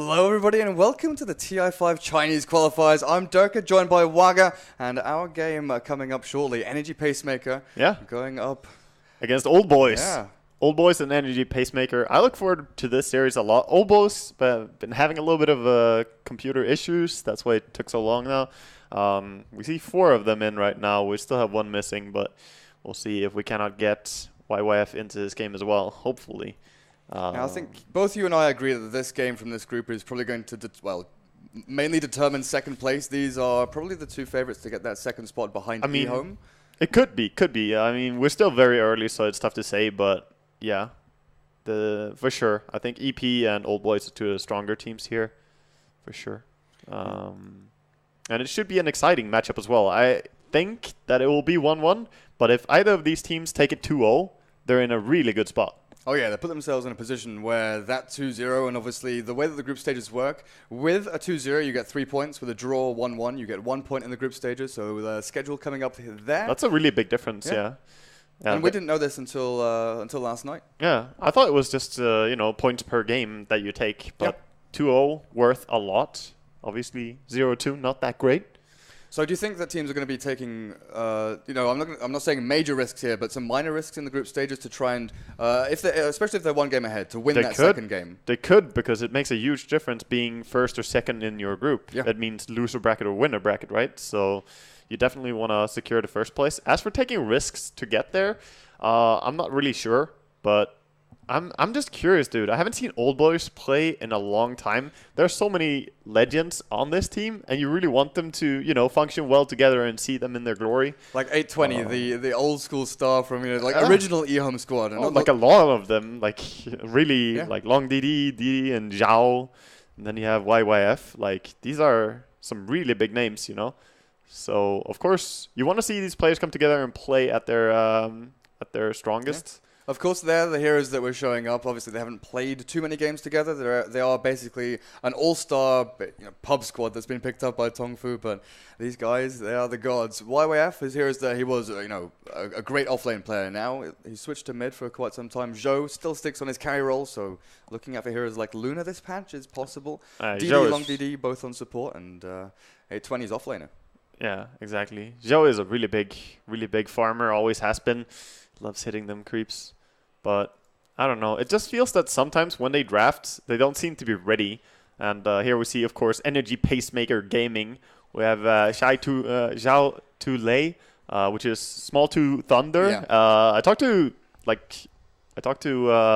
Hello everybody and welcome to the TI5 Chinese qualifiers. I'm Durka, joined by Waga, and our game coming up shortly, Energy Pacemaker. Yeah. Going up Against Old Boys. Yeah. Old Boys and Energy Pacemaker. I look forward to this series a lot. Old Boys been having a little bit of computer issues. That's why it took so long now. We see 4 of them in right now. We still have 1 missing, but we'll see if we cannot get YYF into this game as well, hopefully. Now I think both you and I agree that this game from this group is probably going to, mainly determine second place. These are probably the 2 favorites to get that second spot behind eHome. It could be. I mean, we're still very early, so it's tough to say, but yeah, for sure. I think EP and Old Boys are 2 of the stronger teams here, for sure. And it should be an exciting matchup as well. I think that it will be 1-1, but if either of these teams take it 2-0, they're in a really good spot. Oh yeah, they put themselves in a position where that 2-0, and obviously the way that the group stages work, with a 2-0 you get 3 points, with a draw 1-1 you get 1 point in the group stages, so with a schedule coming up there. That's a really big difference, yeah. And we didn't know this until last night. Yeah, I thought it was just, points per game that you take, but 2-0 worth a lot. Obviously 0-2, not that great. So do you think that teams are going to be taking, I'm not saying major risks here, but some minor risks in the group stages to try and, especially if they're 1 game ahead, to win that second game? They could, because it makes a huge difference being first or second in your group. Yeah. That means loser bracket or winner bracket, right? So you definitely want to secure the first place. As for taking risks to get there, I'm not really sure, but I'm just curious, dude. I haven't seen Old Boys play in a long time. There are so many legends on this team, and you really want them to, function well together and see them in their glory. Like 820, the old school star from, original eHome squad. And like a lot of them, really, like Long DD, and Zhao, and then you have YYF. Like, these are some really big names, So, of course, you want to see these players come together and play at their strongest. Yeah. Of course, they're the heroes that were showing up. Obviously, they haven't played too many games together. They are basically an all-star pub squad that's been picked up by Tongfu. But these guys, they are the gods. YYF, his heroes there, he was a great offlane player. Now he switched to mid for quite some time. Zhou still sticks on his carry role, so looking out for heroes like Luna this patch is possible. DD, Long DD, both on support, and 820's offlaner. Yeah, exactly. Zhou is a really big farmer, always has been. Loves hitting them creeps. But I don't know. It just feels that sometimes when they draft, they don't seem to be ready. And here we see, of course, Energy Pacemaker Gaming. We have Zhao Tu Lei, which is Small 2 Thunder. Yeah. I talked to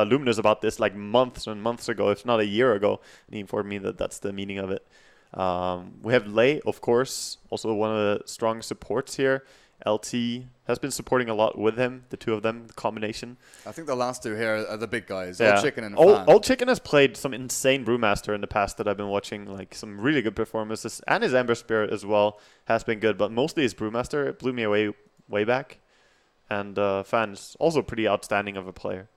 Luminous about this months and months ago, if not a year ago. And he informed me that that's the meaning of it. We have Lei, of course, also one of the strong supports here. LT has been supporting a lot with him, the 2 of them, the combination. I think the last 2 here are the big guys, yeah. Old Chicken and Fan. Old Chicken has played some insane Brewmaster in the past that I've been watching, some really good performances. And his Ember Spirit as well has been good, but mostly his Brewmaster, it blew me away way back. And Fan is also pretty outstanding of a player.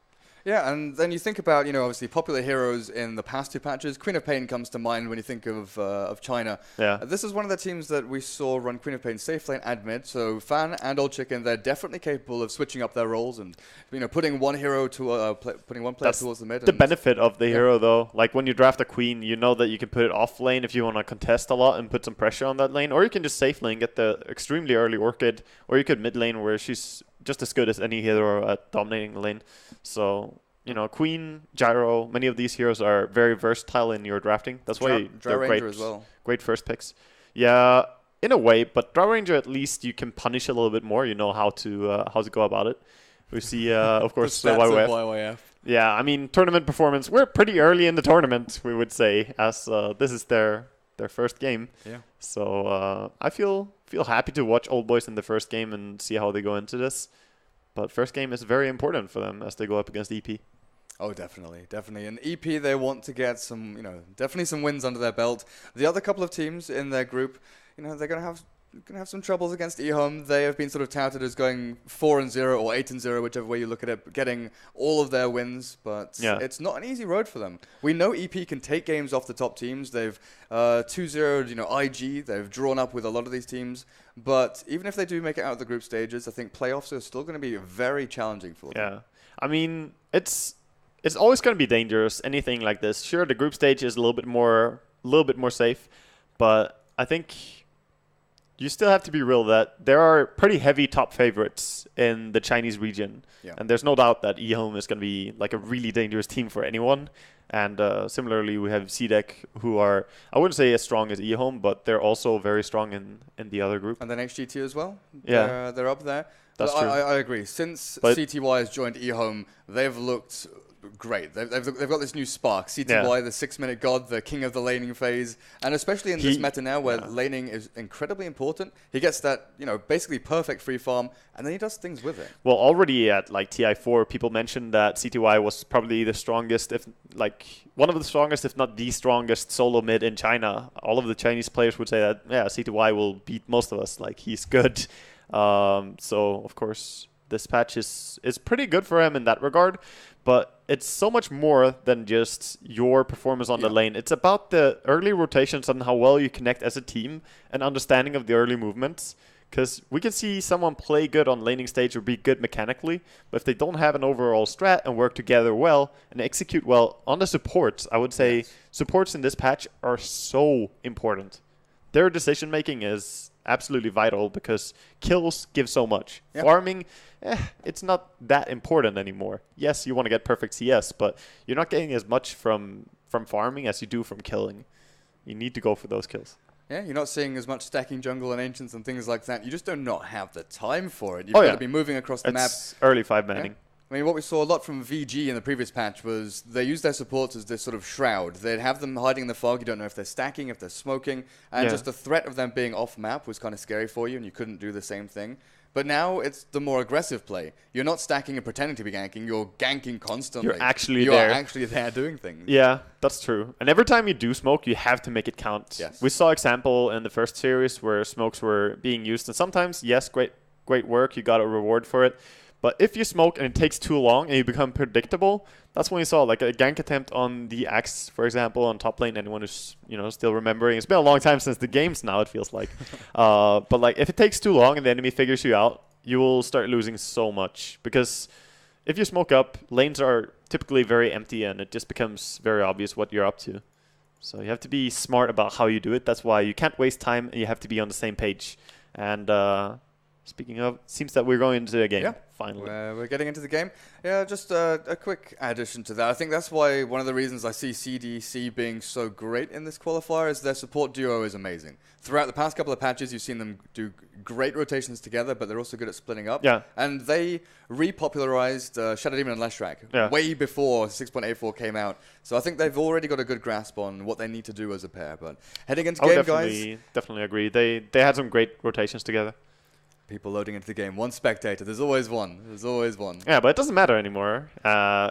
Yeah, and then you think about, obviously popular heroes in the past 2 patches. Queen of Pain comes to mind when you think of China. Yeah. This is one of the teams that we saw run Queen of Pain safe lane and mid. So Fan and Old Chicken, they're definitely capable of switching up their roles and putting one hero to putting one player towards the mid. The benefit of the hero though, like when you draft a queen, you know that you can put it off lane if you want to contest a lot and put some pressure on that lane, or you can just safe lane, get the extremely early Orchid, or you could mid lane where she's just as good as any hero at dominating the lane. So, Queen, Gyro, many of these heroes are very versatile in your drafting. That's why they're great first picks. Yeah, in a way, but Drow Ranger at least you can punish a little bit more. You know how to go about it. We see, of course, the YYF. Yeah, I mean, tournament performance. We're pretty early in the tournament, we would say, as this is their first game. Yeah. So I feel happy to watch Old Boys in the first game and see how they go into this. But first game is very important for them as they go up against EP. Oh, definitely. And EP, they want to get some, definitely some wins under their belt. The other couple of teams in their group, they're going to have some troubles against eHome. They have been sort of touted as going 4-0 or 8-0, whichever way you look at it, getting all of their wins. But it's not an easy road for them. We know EP can take games off the top teams. They've 2-0'd, IG. They've drawn up with a lot of these teams. But even if they do make it out of the group stages, I think playoffs are still going to be very challenging for them. Yeah. I mean, it's it's always going to be dangerous. Anything like this. Sure, the group stage is a little bit more safe, but I think you still have to be real that there are pretty heavy top favorites in the Chinese region, and there's no doubt that eHome is going to be like a really dangerous team for anyone. And similarly, we have CDEC, who are, I wouldn't say as strong as eHome, but they're also very strong in the other group. And then HGT as well. Yeah, they're up there. That's true. I agree. Since CTY has joined eHome, they've looked great. They've got this new spark. CTY, the 6-minute god, the king of the laning phase, and especially in this meta now where laning is incredibly important. He gets that, basically perfect free farm, and then he does things with it. Well, already at like TI4, people mentioned that CTY was probably the strongest, one of the strongest, if not the strongest solo mid in China. All of the Chinese players would say that, CTY will beat most of us. Like, he's good. So of course this patch is pretty good for him in that regard, but it's so much more than just your performance on the lane. It's about the early rotations and how well you connect as a team and understanding of the early movements, because we can see someone play good on laning stage or be good mechanically, but if they don't have an overall strat and work together well and execute well on the supports, I would say supports in this patch are so important. Their decision making is absolutely vital because kills give so much. Farming, it's not that important anymore. Yes, you want to get perfect CS, but you're not getting as much from farming as you do from killing. You need to go for those kills. Yeah, you're not seeing as much stacking jungle and ancients and things like that. You just do not have the time for it. You've got to be moving across the map. Early 5-manning. I mean, what we saw a lot from VG in the previous patch was they used their supports as this sort of shroud. They'd have them hiding in the fog. You don't know if they're stacking, if they're smoking. And just the threat of them being off-map was kind of scary for you, and you couldn't do the same thing. But now it's the more aggressive play. You're not stacking and pretending to be ganking. You're ganking constantly. You're actually there. You are actually there doing things. Yeah, that's true. And every time you do smoke, you have to make it count. Yes. We saw example in the first series where smokes were being used. And sometimes, yes, great work. You got a reward for it. But if you smoke and it takes too long and you become predictable, that's when you saw like a gank attempt on the Axe, for example, on top lane. Anyone who's still remembering, it's been a long time since the games now. It feels like, but like if it takes too long and the enemy figures you out, you will start losing so much because if you smoke up, lanes are typically very empty and it just becomes very obvious what you're up to. So you have to be smart about how you do it. That's why you can't waste time and you have to be on the same page. And speaking of, it seems that we're going into a game. Yeah. Finally. We're getting into the game. Yeah, just a quick addition to that. I think that's why one of the reasons I see CDC being so great in this qualifier is their support duo is amazing. Throughout the past couple of patches, you've seen them do great rotations together, but they're also good at splitting up. Yeah. And they repopularized Shadow Demon and Leshrac way before 6.84 came out. So I think they've already got a good grasp on what they need to do as a pair. But heading into game, guys. Definitely agree. They had some great rotations together. People loading into the game. One spectator. There's always one. There's always one. Yeah, but it doesn't matter anymore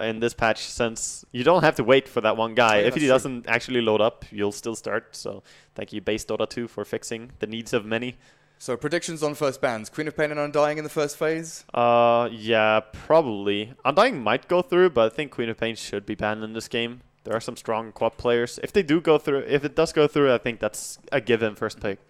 in this patch since you don't have to wait for that one guy. If he doesn't actually load up, you'll still start. So thank you, base Dota 2, for fixing the needs of many. So predictions on first bans. Queen of Pain and Undying in the first phase? Yeah, probably. Undying might go through, but I think Queen of Pain should be banned in this game. There are some strong quad players. If it does go through, I think that's a given first pick.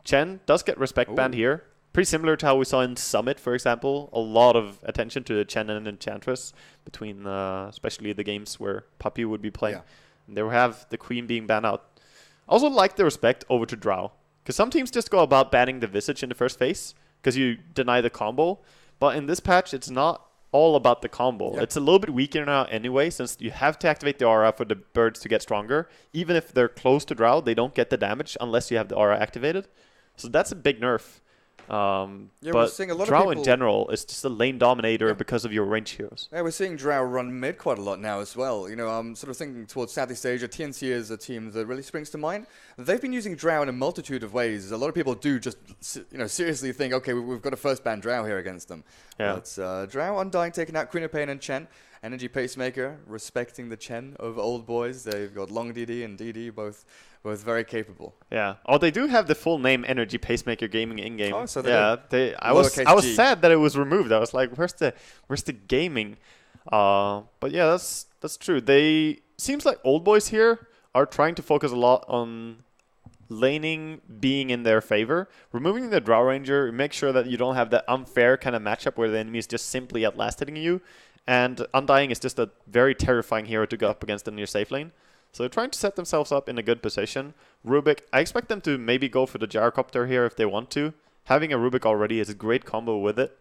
Chen does get respect banned here. Pretty similar to how we saw in Summit, for example. A lot of attention to Chen and Enchantress between especially the games where Puppy would be playing. And they will have the Queen being banned out. I also like the respect over to Drow. Because some teams just go about banning the Visage in the first phase because you deny the combo. But in this patch, it's not all about the combo. It's a little bit weaker now anyway, since you have to activate the aura for the birds to get stronger. Even if they're close to Drow, they don't get the damage unless you have the aura activated. So that's a big nerf. But seeing a lot Drow of in general is just a lane dominator because of your range heroes. Yeah, we're seeing Drow run mid quite a lot now as well. I'm sort of thinking towards Southeast Asia. TNC is a team that really springs to mind. They've been using Drow in a multitude of ways. A lot of people do just seriously think, okay, we've got a first ban Drow here against them. Yeah. But Drow Undying taking out Queen of Pain and Chen. Energy Pacemaker respecting the Chen over old boys. They've got Long DD and DD both very capable. Yeah. Oh, they do have the full name Energy Pacemaker Gaming in game. Oh, so they I was sad that it was removed. I was like, where's the gaming? But yeah, that's true. They seems like old boys here are trying to focus a lot on laning being in their favor. Removing the Drow Ranger, make sure that you don't have that unfair kind of matchup where the enemy is just simply outlasting you. and Undying is just a very terrifying hero to go up against in your safe lane. So they're trying to set themselves up in a good position. Rubik, I expect them to maybe go for the Gyrocopter here if they want to. Having a Rubik already is a great combo with it.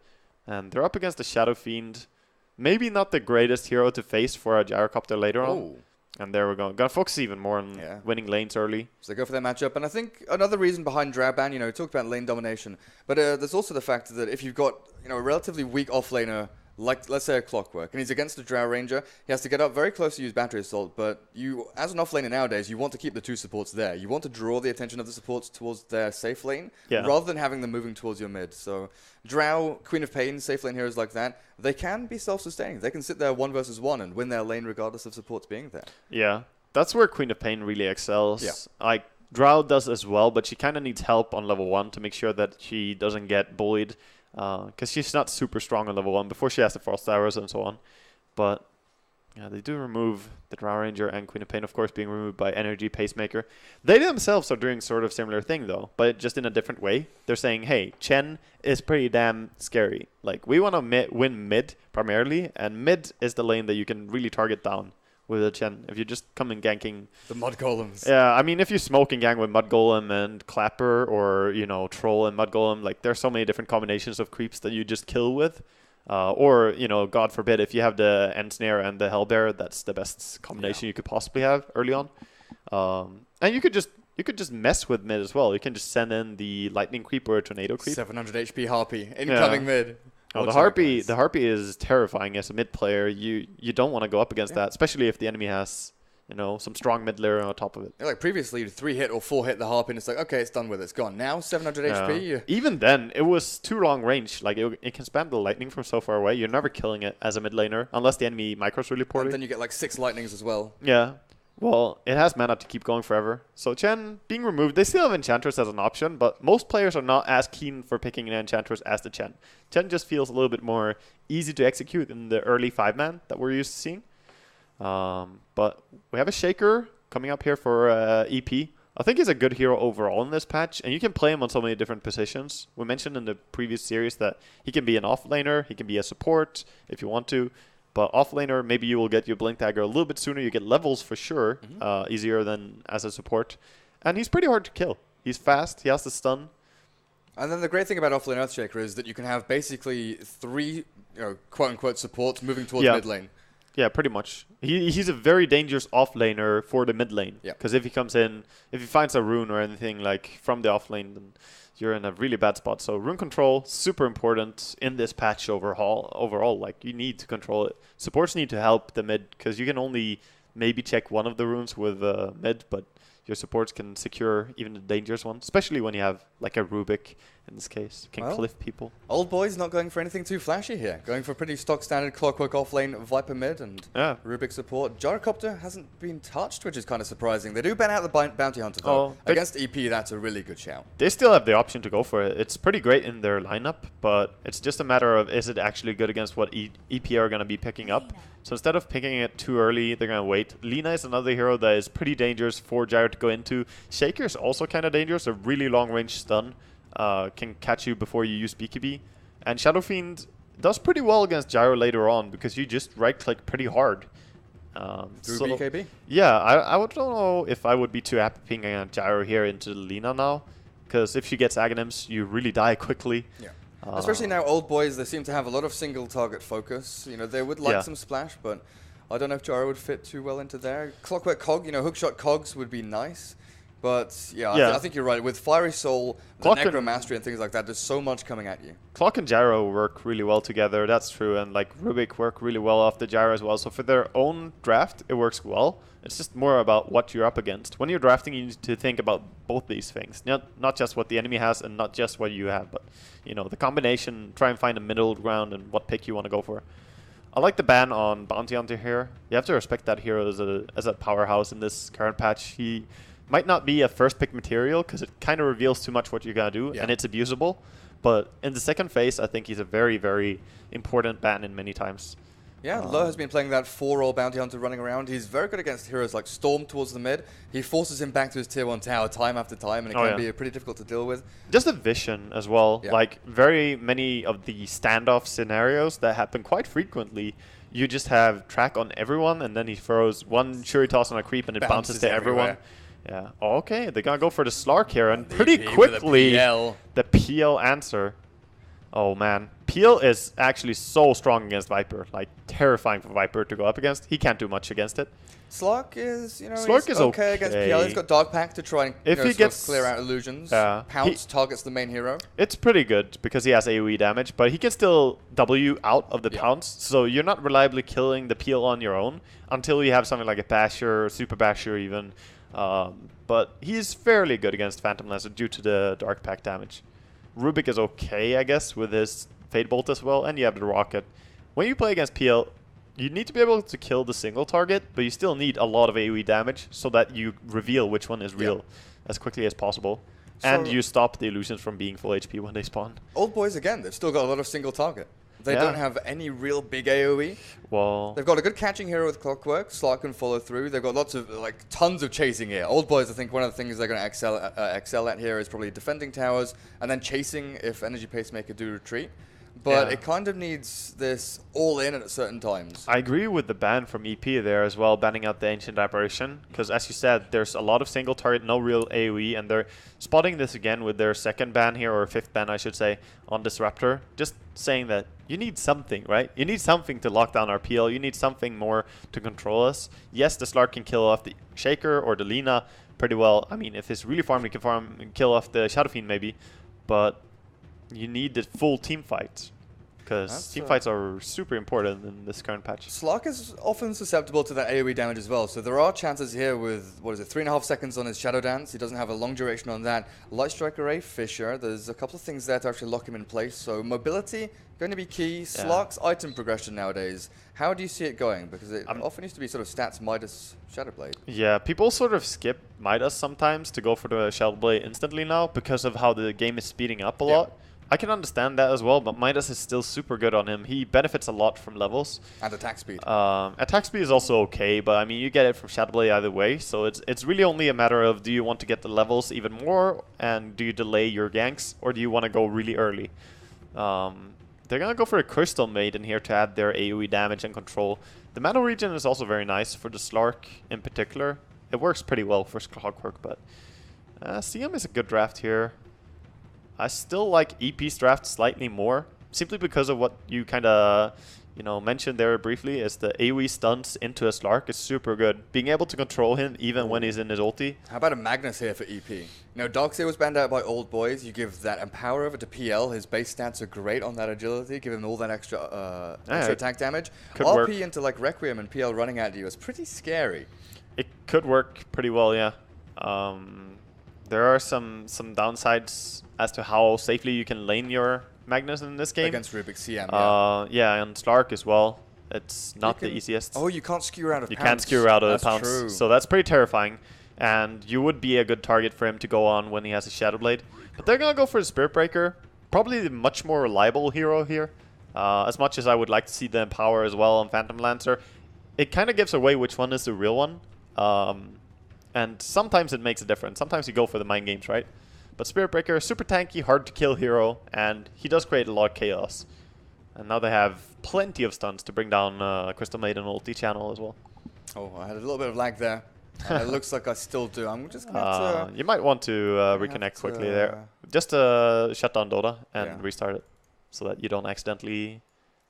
And they're up against the Shadow Fiend. Maybe not the greatest hero to face for a Gyrocopter later on. And there we go. Gotta focus even more on winning lanes early. So they go for their matchup. And I think another reason behind Drow ban, we talked about lane domination. But there's also the fact that if you've got a relatively weak offlaner, like, let's say, a Clockwork, and he's against a Drow Ranger, he has to get up very close to use Battery Assault, but as an offlaner nowadays, you want to keep the two supports there. You want to draw the attention of the supports towards their safe lane, rather than having them moving towards your mid. So Drow, Queen of Pain, safe lane heroes like that, they can be self-sustaining. They can sit there 1 versus 1 and win their lane regardless of supports being there. Yeah, that's where Queen of Pain really excels. Yeah. Like, Drow does as well, but she kind of needs help on level 1 to make sure that she doesn't get bullied. Because she's not super strong on level 1 before she has the Frost Arrows and so on. But yeah, they do remove the Drow Ranger and Queen of Pain, of course, being removed by Energy Pacemaker. They themselves are doing sort of similar thing, though, but just in a different way. They're saying, hey, Chen is pretty damn scary. Like, we want to win mid primarily, and mid is the lane that you can really target down with a Chen. If you just come in ganking the Mud Golems. Yeah, I mean, if you smoke and gang with Mud Golem and Clapper, or Troll and Mud Golem, like, there's so many different combinations of creeps that you just kill with. Or God forbid, if you have the Ensnare and the Hellbear, that's the best combination you could possibly have early on. And you could just mess with mid as well. You can just send in the Lightning Creep or a Tornado Creep. 700 HP Harpy incoming mid. Oh, the Harpy is terrifying as a mid player. You don't want to go up against that, especially if the enemy has some strong mid layer on top of it. Like previously, 3-hit or 4-hit the Harpy, and it's like, okay, it's done with it. It's gone. Now 700 HP. Even then, it was too long range. Like it can spam the lightning from so far away. You're never killing it as a mid laner unless the enemy micros really poorly. And then you get like 6 lightnings as well. Yeah. Well, it has mana to keep going forever. So Chen being removed, they still have Enchantress as an option, but most players are not as keen for picking an Enchantress as the Chen. Chen just feels a little bit more easy to execute in the early 5-man that we're used to seeing. But we have a Shaker coming up here for EP. I think he's a good hero overall in this patch, and you can play him on so many different positions. We mentioned in the previous series that he can be an offlaner, he can be a support if you want to. But offlaner, maybe you will get your Blink Dagger a little bit sooner. You get levels for sure, easier than as a support. And he's pretty hard to kill. He's fast, he has the stun. And then the great thing about Offlane Earthshaker is that you can have basically 3, quote-unquote supports moving towards mid lane. Yeah, pretty much. He's a very dangerous offlaner for the mid lane. Because if he comes in, if he finds a rune or anything like from the offlane, then you're in a really bad spot. So rune control, super important in this patch overall. Like, you need to control it. Supports need to help the mid, because you can only maybe check one of the runes with mid, but your supports can secure even the dangerous one, especially when you have like a Rubik in this case, can cliff people. Old Boy's not going for anything too flashy here. Going for pretty stock standard Clockwork offlane, Viper mid, and Rubik support. Gyrocopter hasn't been touched, which is kind of surprising. They do ban out the Bounty Hunter though. Against EP, that's a really good shout. They still have the option to go for it. It's pretty great in their lineup, but it's just a matter of, is it actually good against what EP are going to be picking up? So instead of picking it too early, they're going to wait. Lina is another hero that is pretty dangerous for Gyro to go into. Shaker is also kind of dangerous. A really long range stun can catch you before you use BKB. And Shadow Fiend does pretty well against Gyro later on because you just right-click pretty hard. Through BKB? Yeah, I don't know if I would be too happy pinging a Gyro here into Lina now. Because if she gets Aghanims, you really die quickly. Yeah. Especially now, Old Boys, they seem to have a lot of single target focus. They would like some splash, but I don't know if Gyro would fit too well into there. Clockwork Cog, hookshot Cogs would be nice. But yeah. I think you're right. With Fiery Soul, the Necromastery and things like that, there's so much coming at you. Clock and Gyro work really well together, that's true. And like Rubik work really well off the Gyro as well. So for their own draft, it works well. It's just more about what you're up against. When you're drafting, you need to think about both these things. Not just what the enemy has and not just what you have, but the combination, try and find a middle ground and what pick you want to go for. I like the ban on Bounty Hunter here. You have to respect that hero as a powerhouse in this current patch. He might not be a first pick material because it kind of reveals too much what you're going to do and it's abusable. But in the second phase, I think he's a very, very important ban in many times. Yeah, Lo has been playing that 4-roll Bounty Hunter running around. He's very good against heroes like Storm towards the mid. He forces him back to his tier 1 tower time after time, and it can be pretty difficult to deal with. Just a vision as well. Like, very many of the standoff scenarios that happen quite frequently, you just have track on everyone, and then he throws one Shuri toss on a creep, and it bounces to everyone. Yeah. Okay, they're gonna go for the Slark here, and pretty quickly the PL answer. Oh man, Peel is actually so strong against Viper, like terrifying for Viper to go up against. He can't do much against it. Slark is, you know, Slark is okay against PL. He's got Dark Pack to try and if he gets clear out illusions. Pounce targets the main hero. It's pretty good because he has AoE damage, but he can still W out of the Pounce, so you're not reliably killing the PL on your own until you have something like a Basher, Super Basher even. But he's fairly good against Phantom Lancer due to the Dark Pack damage. Rubik is okay, I guess, with his Fade Bolt as well, and you have the Rocket. When you play against PL, you need to be able to kill the single target, but you still need a lot of AoE damage so that you reveal which one is real as quickly as possible. So and you stop the illusions from being full HP when they spawn. Old boys, again, they've still got a lot of single target. They don't have any real big AoE. Well, they've got a good catching hero with Clockwork. Slark can follow through. They've got lots of, like, tons of chasing here. Old boys, I think one of the things they're going to excel at here is probably defending towers and then chasing if Energy Pacemaker do retreat. But it kind of needs this all in at certain times. I agree with the ban from EP there as well, banning out the Ancient Apparition. Because as you said, there's a lot of single target, no real AoE. And they're spotting this again with their second ban here, or fifth ban, I should say, on Disruptor. Just saying that you need something, right? You need something to lock down our PL. You need something more to control us. Yes, the Slark can kill off the Shaker or the Lina pretty well. I mean, if it's really farmed, he can farm and kill off the Shadow Fiend maybe. But you need the full team fight, because team fights are super important in this current patch. Slark is often susceptible to that AoE damage as well, so there are chances here with, 3.5 seconds on his Shadow Dance. He doesn't have a long duration on that. Light Strike Array, Fisher, there's a couple of things there to actually lock him in place, so mobility going to be key. Slark's item progression nowadays, how do you see it going? Because it often used to be sort of stats Midas Shadowblade. Yeah, people sort of skip Midas sometimes to go for the Shadowblade instantly now because of how the game is speeding up a lot. I can understand that as well, but Midas is still super good on him. He benefits a lot from levels. And attack speed. Attack speed is also okay, but I mean, you get it from Shadowblade either way, so it's really only a matter of, do you want to get the levels even more, and do you delay your ganks, or do you want to go really early? They're going to go for a Crystal Maiden here to add their AoE damage and control. The Mana Regen is also very nice for the Slark in particular. It works pretty well for Clockwork, but CM is a good draft here. I still like EP's draft slightly more, simply because of what you kind of, mentioned there briefly, is the AoE stunts into a Slark is super good. Being able to control him even when he's in his ulti. How about a Magnus here for EP? Darkseer was banned out by Old Boys. You give that Empower over to PL. His base stats are great on that agility. Give him all that extra attack damage. RP into like Requiem and PL running at you is pretty scary. It could work pretty well, yeah. There are some downsides as to how safely you can lane your Magnus in this game. Against Rubik CM, yeah, and Slark as well. It's not the easiest. Oh, you can't skewer out of Pounce. You can't skewer out of the Pounce. True. So that's pretty terrifying. And you would be a good target for him to go on when he has a Shadow Blade. But they're going to go for the Spirit Breaker. Probably the much more reliable hero here. As much as I would like to see the Empower as well on Phantom Lancer, it kind of gives away which one is the real one. And sometimes it makes a difference. Sometimes you go for the mind games, right? But Spirit Breaker, super tanky, hard to kill hero, and he does create a lot of chaos. And now they have plenty of stuns to bring down Crystal Maiden ulti channel as well. Oh, I had a little bit of lag there. It looks like I still do. I'm just going to... You might want to reconnect quickly there. Just shut down Dota and restart it, so that you don't accidentally...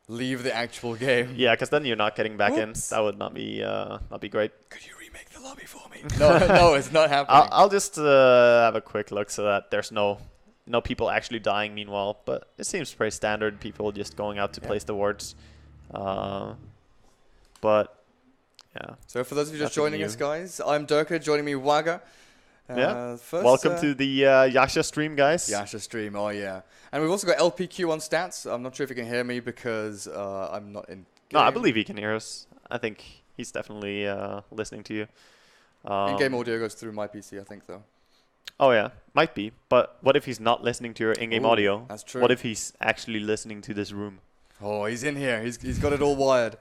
leave the actual game. Yeah, because then you're not getting back in. That would not be great. Could you remake the lobby for me? No, it's not happening. I'll just have a quick look so that there's no people actually dying meanwhile. But it seems pretty standard. People just going out to place the wards. But yeah. So for those of you just joining us, guys, I'm Durka. Joining me, Waga. Welcome to the Yasha stream, guys. Yasha stream, oh yeah. And we've also got LPQ on stats. I'm not sure if you can hear me because I'm not in game. No, I believe he can hear us. I think he's definitely listening to you. In-game audio goes through my PC, I think, though. Oh yeah, might be. But what if he's not listening to your in-game audio? That's true. What if he's actually listening to this room? Oh, he's in here. He's got it all wired.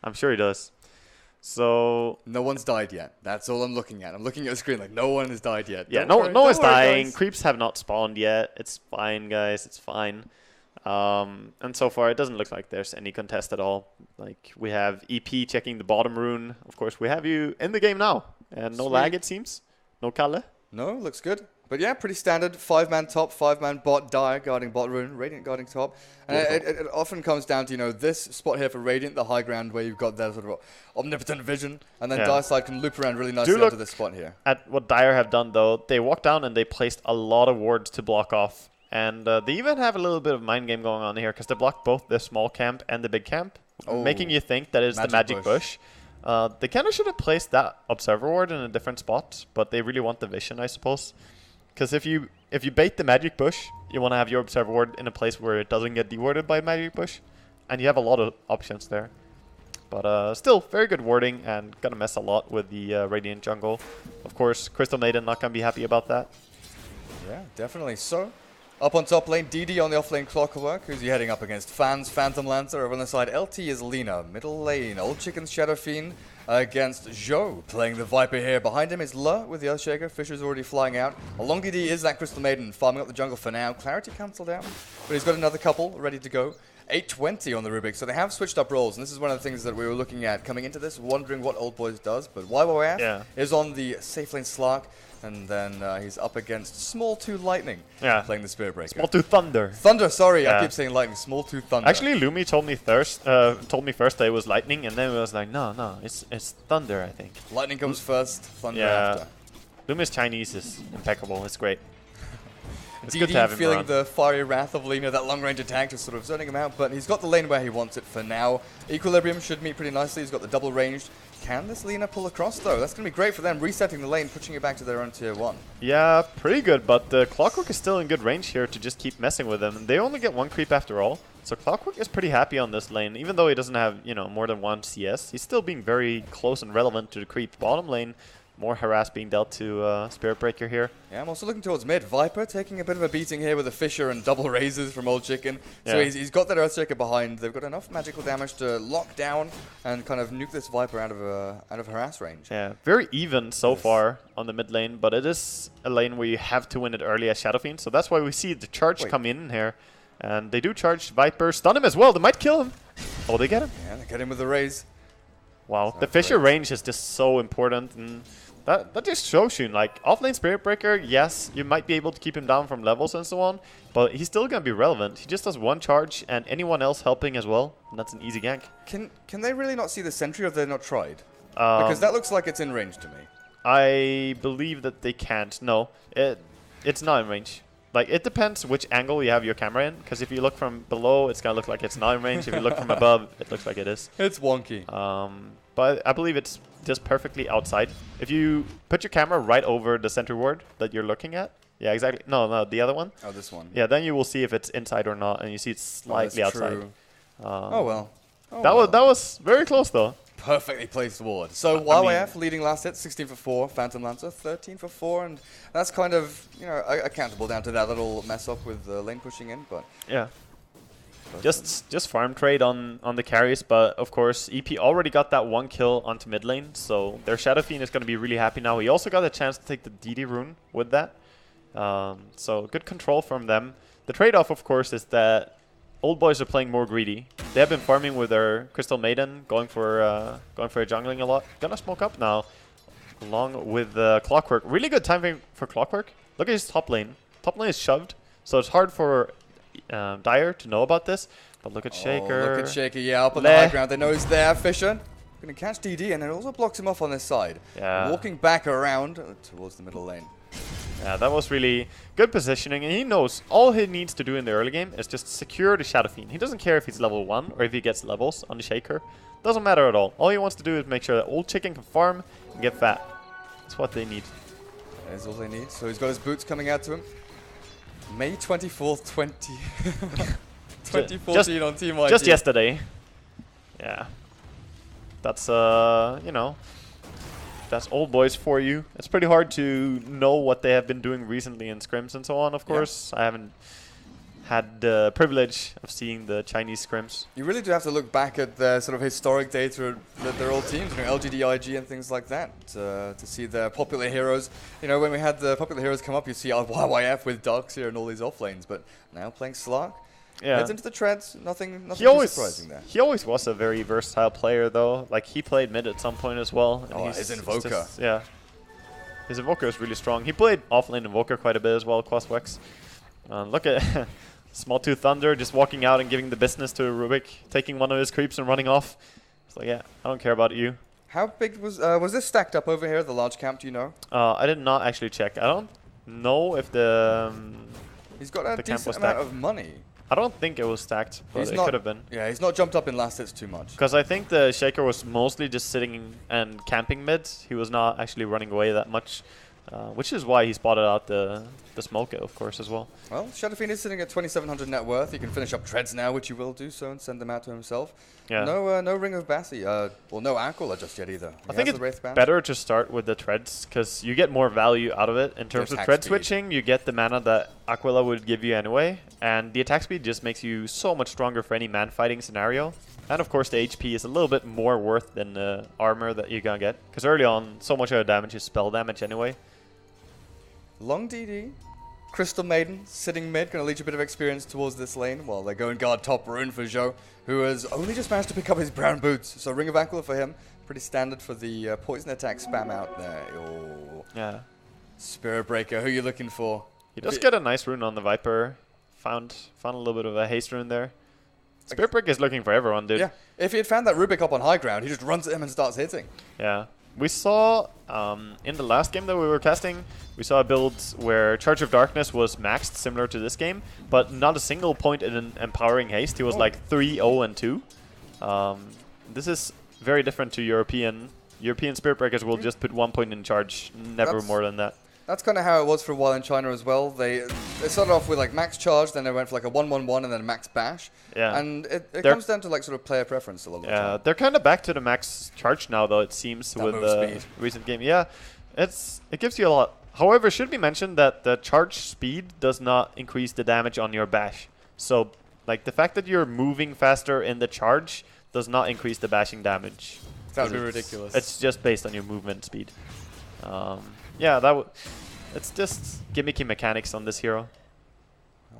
I'm sure he does. So no one's died yet. That's all I'm looking at. I'm looking at the screen like no one has died yet. Yeah, no one's dying. Creeps have not spawned yet. It's fine, guys. It's fine. And so far, it doesn't look like there's any contest at all. Like, we have EP checking the bottom rune. Of course, we have you in the game now. And no lag, it seems. No Kalle. No, looks good. But yeah, pretty standard. 5-man top, 5-man bot, Dire guarding bot rune, Radiant guarding top. And it often comes down to, you know, this spot here for Radiant, the high ground where you've got that sort of omnipotent vision. And then Dire side can loop around really nicely onto this spot here. At what Dire have done, though, they walked down and they placed a lot of wards to block off. And they even have a little bit of mind game going on here because they blocked both the small camp and the big camp, making you think that it's the magic bush. They kind of should have placed that observer ward in a different spot, but they really want the vision, I suppose. Because if you bait the magic bush, you want to have your observer ward in a place where it doesn't get dewarded by magic bush, and you have a lot of options there. But still, very good warding and gonna mess a lot with the Radiant jungle. Of course, Crystal Maiden not gonna be happy about that. Yeah, definitely. So, up on top lane, DD on the off lane Clockwork. Who's he heading up against? Fans, Phantom Lancer. Over on the side, LT is Lina. Middle lane, Old Chicken's Shadow Fiend against Zhou. Playing the Viper here. Behind him is Le with the Earthshaker. Fisher's already flying out. Along DD is that Crystal Maiden, farming up the jungle for now. Clarity cancelled out, but he's got another couple ready to go. 820 on the Rubik, so they have switched up roles, and this is one of the things that we were looking at coming into this, wondering what Old Boys does, but YYF is on the safe lane Slark, and then he's up against Small 2 Lightning, playing the Spirit Breaker. Small 2 Thunder. Thunder, sorry, I keep saying Lightning, Small 2 Thunder. Actually, Lumi told me first that it was Lightning, and then it was like, no, it's Thunder, I think. Lightning comes first, Thunder after. Lumi's Chinese is impeccable, it's great. It's good to have him feeling around. The fiery wrath of Lina, that long range attack, just sort of zoning him out, but he's got the lane where he wants it for now. Equilibrium should meet pretty nicely, he's got the double ranged. Can this Lina pull across though? That's going to be great for them, resetting the lane, pushing it back to their own tier 1. Yeah, pretty good, but the Clockwork is still in good range here to just keep messing with them. They only get 1 creep after all, so Clockwork is pretty happy on this lane. Even though he doesn't have, you know, more than 1 CS, he's still being very close and relevant to the creep bottom lane. More harass being dealt to Spirit Breaker here. Yeah, I'm also looking towards mid. Viper taking a bit of a beating here with a Fisher and double raises from Old Chicken. So he's got that Earthshaker behind. They've got enough magical damage to lock down and kind of nuke this Viper out of harass range. Yeah, very even so far on the mid lane, but it is a lane where you have to win it early as Shadow Fiend. So that's why we see the charge come in here. And they do charge Viper, stun him as well. They might kill him. Oh, they get him. Yeah, they get him with the raise. Wow, the Fisher range is just so important. And that just shows you, like, offlane Spirit Breaker, yes, you might be able to keep him down from levels and so on, but he's still going to be relevant. He just does 1 charge and anyone else helping as well, and that's an easy gank. Can they really not see the sentry, or have they not tried? Because that looks like it's in range to me. I believe that they can't. No, it's not in range. Like, it depends which angle you have your camera in, because if you look from below, it's going to look like it's not in range. If you look from above, it looks like it is. It's wonky. But I believe it's just perfectly outside. If you put your camera right over the center ward that you're looking at, yeah, exactly. No, the other one. Oh, this one. Yeah, then you will see if it's inside or not, and you see it's slightly outside. True. Oh well. That was very close though. Perfectly placed ward. So YYF leading last hit, 16 for 4. Phantom Lancer, 13 for 4, and that's kind of, you know, accountable down to that little mess up with lane pushing in, but yeah. Just farm trade on the carries, but of course EP already got that 1 kill onto mid lane, so their Shadow Fiend is going to be really happy now. He also got a chance to take the DD rune with that, so good control from them. The trade-off, of course, is that Old Boys are playing more greedy. They have been farming with their Crystal Maiden, going for a jungling a lot. Gonna smoke up now, along with Clockwork. Really good timing for Clockwork. Look at his top lane. Top lane is shoved, so it's hard for Dire to know about this, but look at Shaker. Look at Shaker, yeah, up on the high ground. They know he's there. Fisher going to catch DD, and it also blocks him off on this side. Yeah. Walking back around towards the middle lane. Yeah, that was really good positioning, and he knows all he needs to do in the early game is just secure the Shadow Fiend. He doesn't care if he's level 1 or if he gets levels on the Shaker. Doesn't matter at all. All he wants to do is make sure that Old Chicken can farm and get fat. That's what they need. That is all they need. So he's got his boots coming out to him. May 24th, 2014 on Team IG. Just yesterday. Yeah. That's, you know, that's Old Boys for you. It's pretty hard to know what they have been doing recently in scrims and so on, of course. I haven't had the privilege of seeing the Chinese scrims. You really do have to look back at the sort of historic data that their old teams, you know, LGD, IG and things like that, to see their popular heroes. You know, when we had the popular heroes come up, you see YYF with Darkseer and all these off lanes, but now playing Slark. Yeah. Heads into the treads, nothing too surprising there. He always was a very versatile player, though. Like, he played mid at some point as well. And his Invoker. Yeah. His Invoker is really strong. He played offlane Invoker quite a bit as well, Quaswex. Look at Small 2 Thunder just walking out and giving the business to Rubik, taking one of his creeps and running off. It's like, yeah, I don't care about you. How big was this stacked up over here, the large camp, do you know? I did not actually check. I don't know if the He's got a decent amount of money. I don't think it was stacked, but it could have been. Yeah, he's not jumped up in last hits too much. Because I think the Shaker was mostly just sitting and camping mid. He was not actually running away that much, which is why he spotted out the smoke, of course, as well. Well, Shadowfiend is sitting at 2,700 net worth. He can finish up treads now, which he will do so, and send them out to himself. Yeah. No Ring of Bassi. Well, no Aquila just yet either. I think it's better to start with the treads, because you get more value out of it. In terms of tread switching, you get the mana that Aquila would give you anyway, and the attack speed just makes you so much stronger for any man-fighting scenario. And of course, the HP is a little bit more worth than the armor that you're gonna get, because early on, so much of the damage is spell damage anyway. Long DD. Crystal Maiden sitting mid, going to leech a bit of experience towards this lane while they go and guard top rune for Zhou, who has only just managed to pick up his brown boots. So Ring of Aquila for him, pretty standard for the poison attack spam out there. Oh. Yeah. Spirit Breaker, who are you looking for? He does get a nice rune on the Viper. Found a little bit of a haste rune there. Spirit Breaker is looking for everyone, dude. Yeah. If he had found that Rubik up on high ground, he just runs at him and starts hitting. Yeah. We saw in the last game that we were casting, we saw a build where Charge of Darkness was maxed, similar to this game, but not a single point in an empowering haste. He was like 3, 0, and 2. This is very different to European. European Spirit Breakers will just put 1 point in charge, never more than that. That's kind of how it was for a while in China as well. They started off with like max charge, then they went for like a 1-1-1 and then a max bash. Yeah. And it comes down to like sort of player preference a lot of the time. They're kind of back to the max charge now, though, it seems, with the recent game. Yeah, it gives you a lot. However, it should be mentioned that the charge speed does not increase the damage on your bash. So, like, the fact that you're moving faster in the charge does not increase the bashing damage. That would be ridiculous. It's just based on your movement speed. Yeah, it's just gimmicky mechanics on this hero.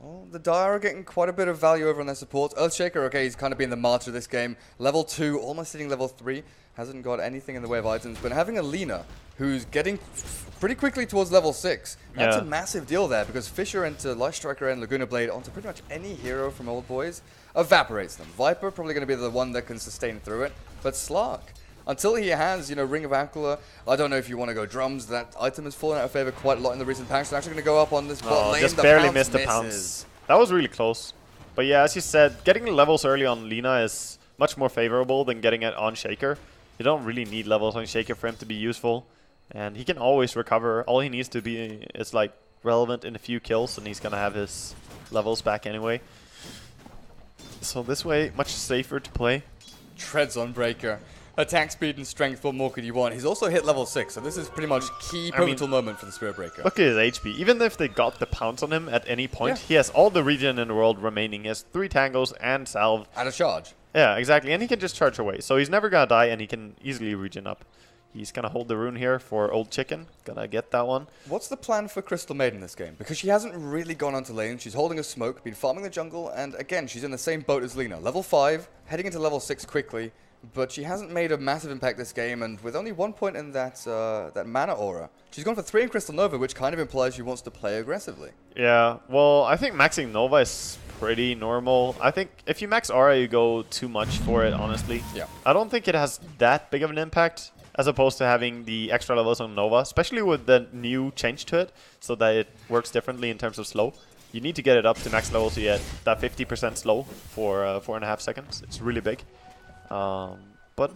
Well, the Dire are getting quite a bit of value over on their support. Earthshaker, okay, he's kind of been the martyr of this game. Level 2, almost hitting level 3. Hasn't got anything in the way of items. But having a Lina, who's getting pretty quickly towards level 6, that's a massive deal there. Because Fisher into Light Striker and Laguna Blade onto pretty much any hero from Old Boys evaporates them. Viper probably going to be the one that can sustain through it. But Slark, until he has, Ring of Aquila, I don't know if you want to go drums. That item has fallen out of favor quite a lot in the recent patch. They're actually going to go up on this bot lane. Just barely missed the pounce. That was really close. But yeah, as you said, getting levels early on Lina is much more favorable than getting it on Shaker. You don't really need levels on Shaker for him to be useful. And he can always recover. All he needs to be is like relevant in a few kills, and he's going to have his levels back anyway. So this way, much safer to play. Treads on Breaker. Attack speed and strength, what more could you want? He's also hit level 6, so this is pretty much key pivotal moment for the Spirit Breaker. Look at his HP. Even if they got the pounce on him at any point, he has all the regen in the world remaining. He has 3 tangles and salve. And a charge. Yeah, exactly. And he can just charge away. So he's never going to die, and he can easily regen up. He's going to hold the rune here for Old Chicken. Gonna get that one. What's the plan for Crystal Maiden this game? Because she hasn't really gone onto lane. She's holding a smoke, been farming the jungle, and again, she's in the same boat as Lina. Level 5, heading into level 6 quickly. But she hasn't made a massive impact this game, and with only 1 point in that that mana aura, she's gone for 3 in Crystal Nova, which kind of implies she wants to play aggressively. Yeah, well, I think maxing Nova is pretty normal. I think if you max aura, you go too much for it, honestly. Yeah. I don't think it has that big of an impact, as opposed to having the extra levels on Nova, especially with the new change to it, so that it works differently in terms of slow. You need to get it up to max level to get that 50% slow for 4.5 seconds. It's really big. But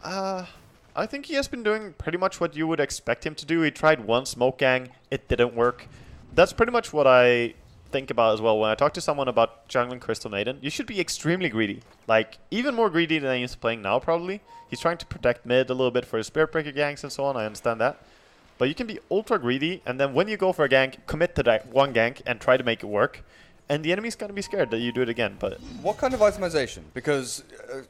I think he has been doing pretty much what you would expect him to do. He tried one smoke gang, it didn't work. That's pretty much what I think about as well when I talk to someone about jungling Crystal Maiden. You should be extremely greedy, like even more greedy than he's playing now probably. He's trying to protect mid a little bit for his Spirit Breaker ganks and so on, I understand that. But you can be ultra greedy, and then when you go for a gank, commit to that one gank and try to make it work. And the enemy's going to be scared that you do it again. But what kind of itemization? Because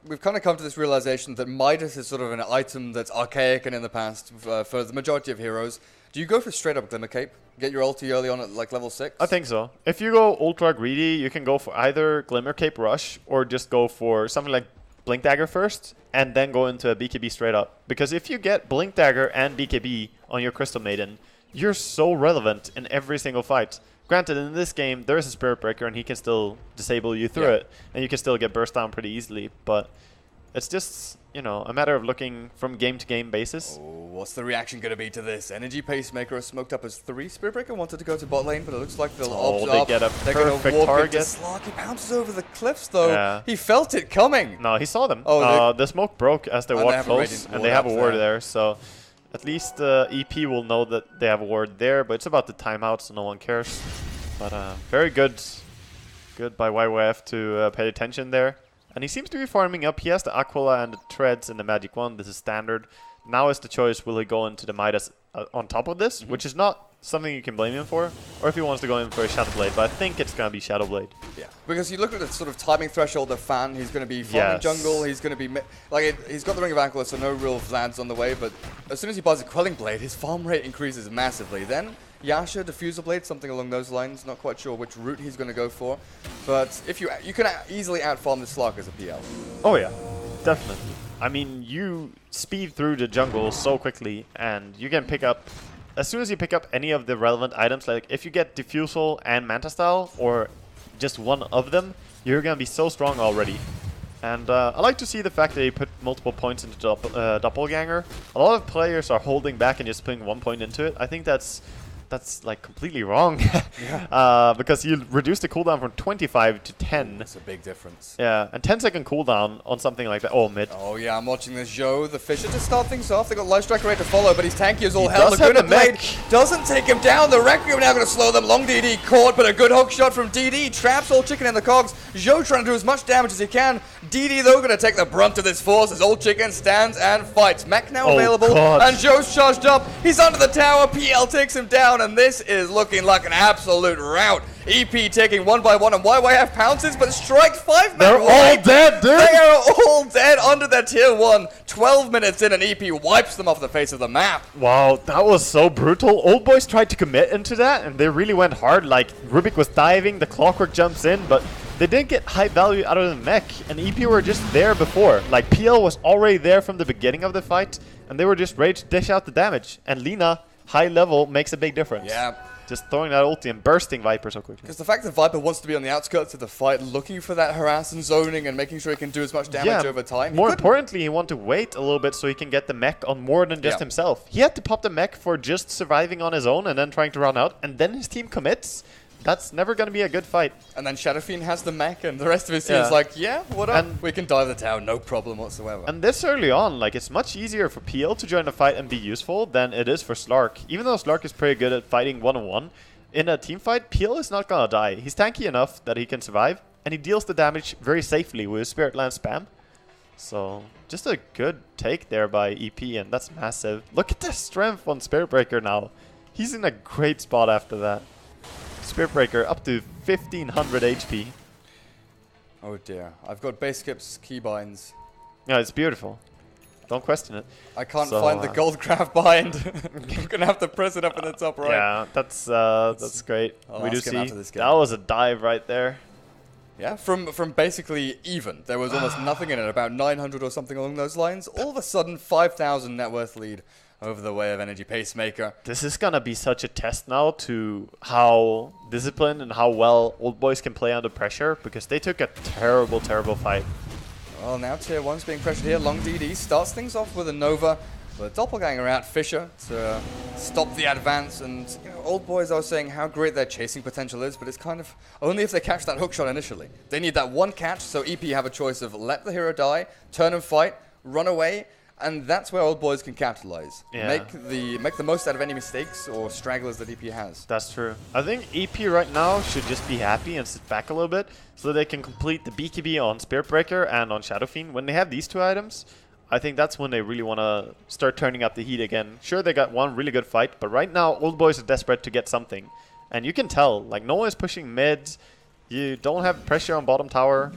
we've kind of come to this realization that Midas is sort of an item that's archaic and in the past for the majority of heroes. Do you go for straight up Glimmer Cape? Get your ulti early on at like level 6? I think so. If you go ultra greedy, you can go for either Glimmer Cape Rush or just go for something like Blink Dagger first and then go into a BKB straight up. Because if you get Blink Dagger and BKB on your Crystal Maiden, you're so relevant in every single fight. Granted, in this game, there is a Spirit Breaker and he can still disable you through it. And you can still get burst down pretty easily. But it's just, you know, a matter of looking from game to game basis. Oh, what's the reaction going to be to this? Energy Pacemaker is smoked up as 3. Spirit Breaker wanted to go to bot lane, but it looks like they'll opt up. Get a They're going to perfect walk target. into Slark. He bounces over the cliffs, though. Yeah. He felt it coming. No, he saw them. Oh, the smoke broke as they walked close, and they have a ward there. So at least EP will know that they have a ward there, but it's about the timeout, so no one cares. But very good by YYF to pay attention there. And he seems to be farming up. He has the Aquila and the Treads and the Magic Wand. This is standard. Now is the choice, will he go into the Midas on top of this, which is not something you can blame him for, or if he wants to go in for a Shadow Blade. But I think it's going to be Shadow Blade. Yeah, because you look at the sort of timing threshold of Fan, he's going to be farming jungle, he's going to be... he's got the Ring of Aquila, so no real Vlads on the way, but as soon as he buys a Quelling Blade, his farm rate increases massively. Then Yasha, Diffuser Blade, something along those lines. Not quite sure which route he's going to go for. But if you can easily outfarm the Slark as a PL. Oh yeah, definitely. I mean, you speed through the jungle so quickly, and you can pick up... As soon as you pick up any of the relevant items, like if you get Diffusal and Manta Style, or just one of them, you're going to be so strong already. And I like to see the fact that he put multiple points into Doppelganger. A lot of players are holding back and just putting 1 point into it. I think that's like completely wrong. Because you reduce the cooldown from 25 to 10. That's a big difference. Yeah, and 10-second cooldown on something like that. Oh, mid. Oh yeah, I'm watching this Zhou, the Fisher, to start things off. They got Life Striker ready to follow, but he's tanky as all hell. Laguna Blade doesn't take him down. The Requiem now going to slow them. Long DD caught, but a good hook shot from DD. Traps all chicken in the cogs. Zhou trying to do as much damage as he can. DD though going to take the brunt of this force as Old Chicken stands and fights. Mech now available, and Zhou's charged up. He's under the tower. PL takes him down, and this is looking like an absolute rout. EP taking 1 by 1, and YYF pounces, but strikes 5 men. They're all dead, dude. They are all dead under their tier 1. 12 minutes in, and EP wipes them off the face of the map. Wow, that was so brutal. Old Boys tried to commit into that, and they really went hard. Like, Rubik was diving, the Clockwork jumps in, but they didn't get high value out of the mech, and EP were just there before. Like, PL was already there from the beginning of the fight, and they were just ready to dish out the damage. And Lina, high level, makes a big difference. Yeah. Just throwing that ulti and bursting Viper so quickly. Because the fact that Viper wants to be on the outskirts of the fight, looking for that harass and zoning and making sure he can do as much damage over time. More importantly, he wanted to wait a little bit so he can get the mech on more than just himself. He had to pop the mech for just surviving on his own and then trying to run out, and then his team commits. That's never going to be a good fight. And then Shadowfiend has the mech, and the rest of his team is like, yeah, what up? And we can dive the tower, no problem whatsoever. And this early on, like, it's much easier for PL to join the fight and be useful than it is for Slark. Even though Slark is pretty good at fighting one-on-one, in a team fight, PL is not going to die. He's tanky enough that he can survive, and he deals the damage very safely with his Spirit Lance spam. So, just a good take there by EP, and that's massive. Look at the strength on Spirit Breaker now. He's in a great spot after that. Spirit Breaker up to 1500 HP. Oh dear. I've got base skips, keybinds. Yeah, it's beautiful. Don't question it. I can't find the gold craft bind. I'm gonna have to press it up in the top right. Yeah, that's great. We do see that was a dive right there. Yeah, from basically even. There was almost nothing in it, about 900 or something along those lines. All of a sudden, 5,000 net worth lead over the way of Energy Pacemaker. This is gonna be such a test now to how disciplined and how well Old Boys can play under pressure, because they took a terrible, terrible fight. Well, now tier 1's being pressured here. Long DD starts things off with a Nova, with a Doppelganger out, Fisher, to stop the advance. And, you know, Old Boys are saying how great their chasing potential is, but it's kind of only if they catch that hook shot initially. They need that one catch, so EP have a choice of let the hero die, turn and fight, run away, and that's where Old Boys can capitalize. Yeah. Make the most out of any mistakes or stragglers that EP has. That's true. I think EP right now should just be happy and sit back a little bit so they can complete the BKB on Spirit Breaker and on Shadowfiend. When they have these two items, I think that's when they really want to start turning up the heat again. Sure, they got one really good fight, but right now Old Boys are desperate to get something. And you can tell, like, no one is pushing mids. You don't have pressure on bottom tower.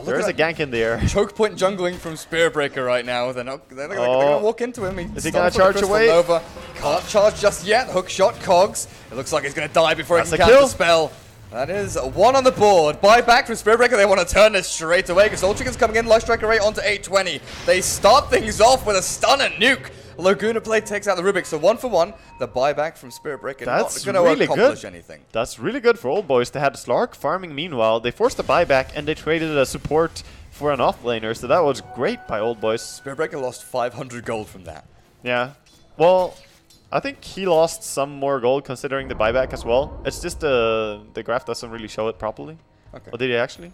There's a gank in the air. Choke point jungling from Spirit Breaker right now. They're gonna walk into him. Is he gonna charge away? Nova. Can't charge just yet. Hook shot Cogs. It looks like he's gonna die before he can That's a cast kill. the spell. That is one on the board. Buyback from Spirit Breaker. They want to turn this straight away because Soul Chicken's coming in. Light Striker rate onto 820. They start things off with a stun and nuke. Laguna Blade takes out the Rubik. So 1 for 1. The buyback from Spirit Breaker. That's not going to really accomplish good. anything. That's really good for Old Boys. They had Slark farming meanwhile. They forced a buyback and they traded a support for an offlaner. So that was great by Old Boys. Spirit Breaker lost 500 gold from that. Yeah. Well, I think he lost some more gold considering the buyback as well. It's just the graph doesn't really show it properly. Okay. Or did he actually?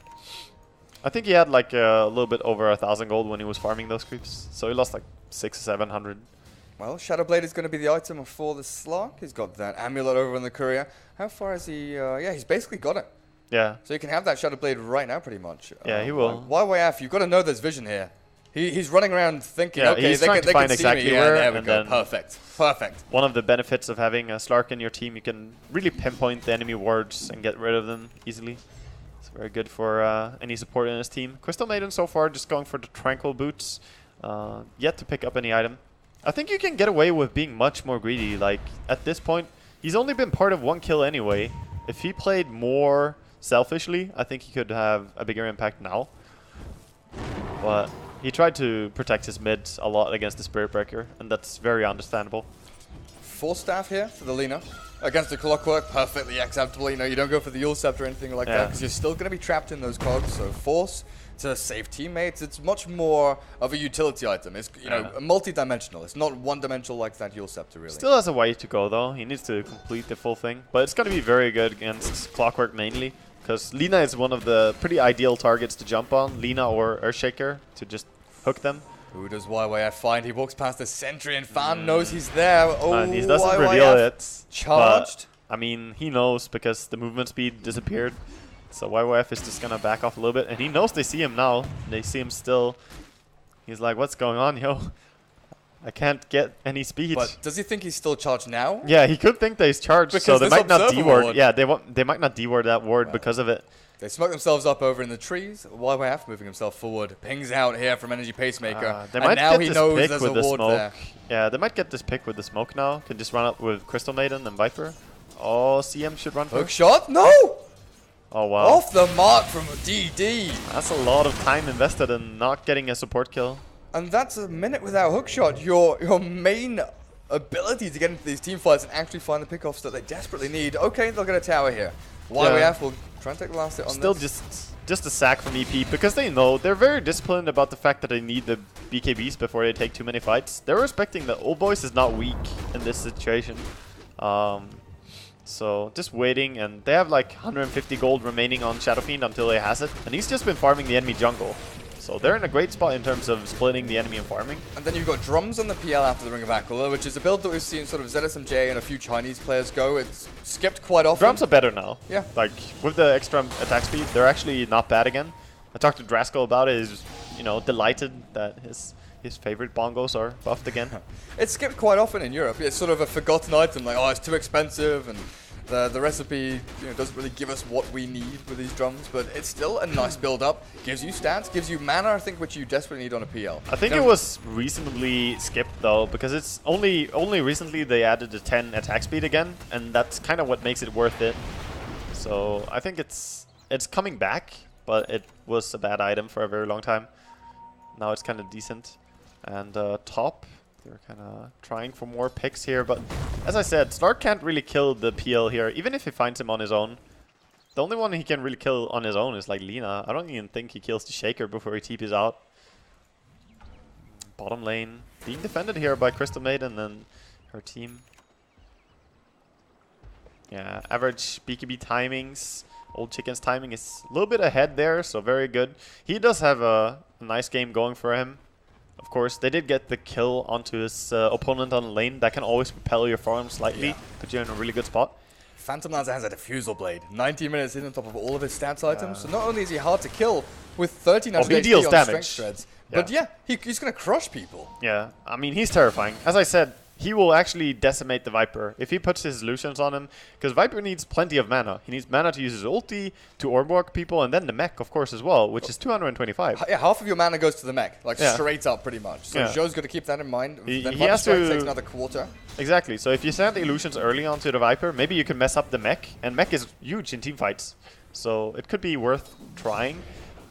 I think he had like a little bit over 1,000 gold when he was farming those creeps. So he lost like 600 or 700. Well, Shadowblade is going to be the item for the Slark. He's got that amulet over in the courier. How far is he? Yeah, he's basically got it. Yeah. So you can have that Shadowblade right now pretty much. Yeah, he will. YYF, you've got to know there's vision here. He's running around thinking, Yeah, okay, he's they trying can to find see exactly me. where, Yeah, there we and go. then Perfect. Perfect. One of the benefits of having a Slark in your team, you can really pinpoint the enemy wards and get rid of them easily. It's very good for any support in his team. Crystal Maiden so far just going for the Tranquil Boots. Yet to pick up any item. I think you can get away with being much more greedy. Like, at this point, he's only been part of 1 kill anyway. If he played more selfishly, I think he could have a bigger impact now. But he tried to protect his mids a lot against the Spirit Breaker, and that's very understandable. 4 staff here for the Lina. Against the Clockwork, perfectly acceptable. You know, you don't go for the Yule Scepter or anything like that because you're still going to be trapped in those cogs. So Force to save teammates, it's much more of a utility item. It's, you know, multi-dimensional. It's not one-dimensional like that Yule Scepter, really. Still has a way to go, though. He needs to complete the full thing. But it's going to be very good against Clockwork mainly, because Lina is one of the pretty ideal targets to jump on. Lina or Earthshaker to just hook them. Who does YYF find? He walks past the sentry and Fan knows he's there. Oh, And he doesn't YYF reveal it. charged. But, I mean, he knows because the movement speed disappeared. So YYF is just going to back off a little bit. And he knows they see him now. They see him still. He's like, what's going on, yo? I can't get any speed. But does he think he's still charged now? Yeah, he could think that he's charged. Because so they this might not observer deward. ward- Yeah, they might not deward that ward because of it. They smoke themselves up over in the trees. YYF moving himself forward. Pings out here from Energy Pacemaker. They and might now get he this knows pick there's with a the ward smoke. there. Yeah, they might get this pick with the smoke now. Can just run up with Crystal Maiden and Viper. Oh, CM should run Hook first. shot? No! Oh, wow. Off the mark from DD. That's a lot of time invested in not getting a support kill. And that's a minute without hookshot. Your main ability to get into these team fights and actually find the pickoffs that they desperately need. Okay, they'll get a tower here. YYF will try and take the last hit on Still this. just a sack from EP because they know they're very disciplined about the fact that they need the BKBs before they take too many fights. They're respecting that Old Boys is not weak in this situation. So just waiting, and they have like 150 gold remaining on Shadow Fiend until he has it, and he's just been farming the enemy jungle. So they're in a great spot in terms of splitting the enemy and farming. And then you've got drums on the PL after the Ring of Aquila, which is a build that we've seen sort of ZSMJ and a few Chinese players go. It's skipped quite often. Drums are better now. Yeah. Like, with the extra attack speed, they're actually not bad again. I talked to Draskell about it. He's, you know, delighted that his favorite bongos are buffed again. It's skipped quite often in Europe. It's sort of a forgotten item, like, oh, it's too expensive, and the recipe, you know, doesn't really give us what we need with these drums, but it's still a nice build-up. Gives you stats, gives you mana, I think, which you desperately need on a PL. I think it was reasonably skipped, though, because it's only recently they added the 10 attack speed again, and that's kind of what makes it worth it. So I think it's coming back, but it was a bad item for a very long time. Now it's kind of decent. And top, they're kind of trying for more picks here, but as I said, Slark can't really kill the PL here, even if he finds him on his own. The only one he can really kill on his own is like Lina. I don't even think he kills the Shaker before he TPs out. Bottom lane being defended here by Crystal Maiden and her team. Yeah, average BKB timings. Old Chicken's timing is a little bit ahead there, so very good. He does have a nice game going for him. Of course, they did get the kill onto his opponent on the lane. That can always propel your farm slightly, put you in a really good spot. Phantom Lancer has a Diffusal Blade, 90 minutes in on top of all of his stats items, so not only is he hard to kill with 1300 he HP deals on damage. strength shreds, but yeah, he's going to crush people. Yeah, I mean, he's terrifying. As I said, he will actually decimate the Viper if he puts his illusions on him, because Viper needs plenty of mana. He needs mana to use his ulti, to orb walk people, and then the mech, of course, as well, which is 225. Yeah, half of your mana goes to the mech, like Yeah. straight up pretty much. So Yeah. Zhou's got to keep that in mind. He Then has Viper Strike to- takes another quarter. Exactly. So if you send the illusions early onto the Viper, maybe you can mess up the mech, and mech is huge in team fights. So it could be worth trying.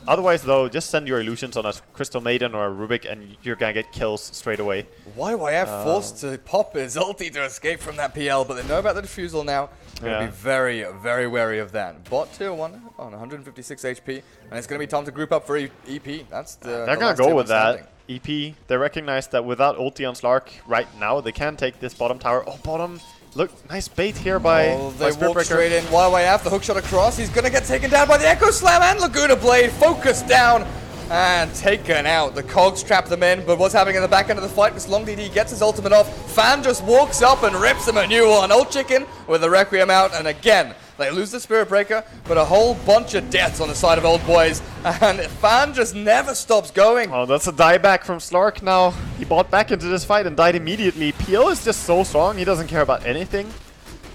Otherwise, though, just send your illusions on a Crystal Maiden or a Rubik, and you're gonna get kills straight away. YYF forced to pop his ulti to escape from that PL, but they know about the defusal now. They're going to be very, very wary of that. Bot tier 1 on 156 HP, and it's going to be time to group up for EP. That's the They're the gonna last go tier with one that. standing. EP, they recognize that without ulti on Slark right now, they can take this bottom tower. Oh, bottom. Look, nice bait here by, Oh, by they Spirit walk Breaker. straight in. YYF, the hookshot across. He's going to get taken down by the Echo Slam and Laguna Blade. Focused down and taken out. The Cogs trap them in, but what's happening in the back end of the fight? This Long DD gets his ultimate off. Fan just walks up and rips him a new one. Old Chicken with the Requiem out, and again, they lose the Spirit Breaker, but a whole bunch of deaths on the side of Old Boys, and Fan just never stops going. Oh, that's a dieback from Slark now. He bought back into this fight and died immediately. PL is just so strong, he doesn't care about anything.